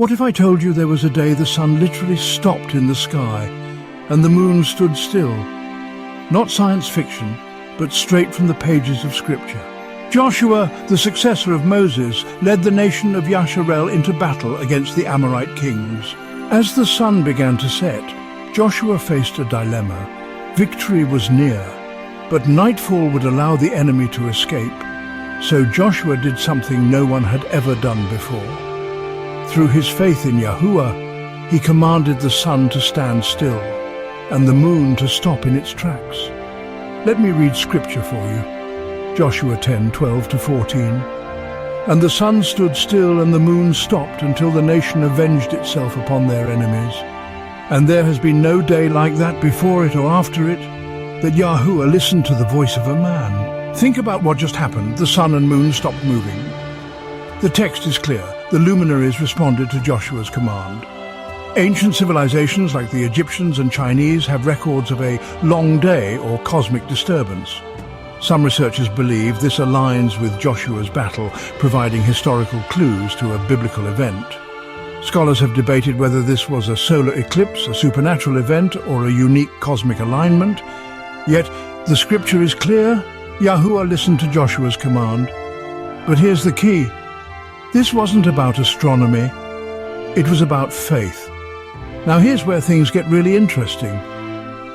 What if I told you there was a day the sun literally stopped in the sky and the moon stood still? Not science fiction, but straight from the pages of Scripture. Joshua, the successor of Moses, led the nation of Yasharel into battle against the Amorite kings. As the sun began to set, Joshua faced a dilemma. Victory was near, but nightfall would allow the enemy to escape. So Joshua did something no one had ever done before. Through his faith in Yahuah, he commanded the sun to stand still and the moon to stop in its tracks. Let me read Scripture for you. Joshua 10:12-14. And the sun stood still and the moon stopped until the nation avenged itself upon their enemies. And there has been no day like that before it or after it, that Yahuah listened to the voice of a man. Think about what just happened. The sun and moon stopped moving. The text is clear. The luminaries responded to Joshua's command. Ancient civilizations like the Egyptians and Chinese have records of a long day or cosmic disturbance. Some researchers believe this aligns with Joshua's battle, providing historical clues to a biblical event. Scholars have debated whether this was a solar eclipse, a supernatural event, or a unique cosmic alignment. Yet, the Scripture is clear. Yahuah listened to Joshua's command. But here's the key. This wasn't about astronomy. It was about faith. Now here's where things get really interesting.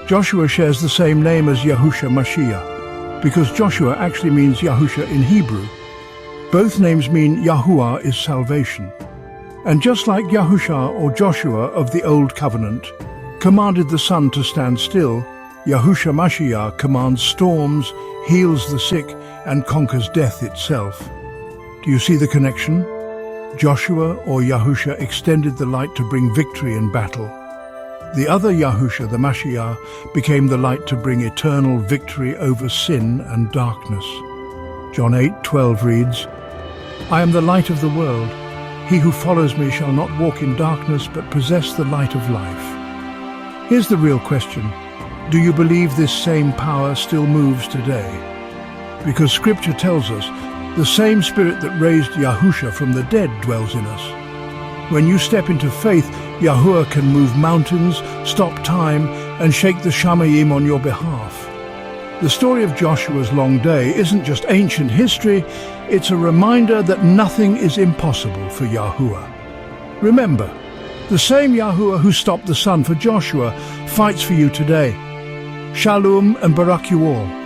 Joshua shares the same name as Yahusha MashiYah, because Joshua actually means Yahusha in Hebrew. Both names mean Yahuah is salvation. And just like Yahusha or Joshua of the Old Covenant commanded the sun to stand still, Yahusha MashiYah commands storms, heals the sick, and conquers death itself. Do you see the connection? Joshua or Yahusha extended the light to bring victory in battle. The other Yahusha, the Mashiach, became the light to bring eternal victory over sin and darkness. John 8:12 reads, I am the light of the world. He who follows me shall not walk in darkness, but possess the light of life. Here's the real question. Do you believe this same power still moves today? Because Scripture tells us the same Spirit that raised Yahusha from the dead dwells in us. When you step into faith, Yahuah can move mountains, stop time, and shake the Shamayim on your behalf. The story of Joshua's long day isn't just ancient history, it's a reminder that nothing is impossible for Yahuah. Remember, the same Yahuah who stopped the sun for Joshua fights for you today. Shalom and Barak you all.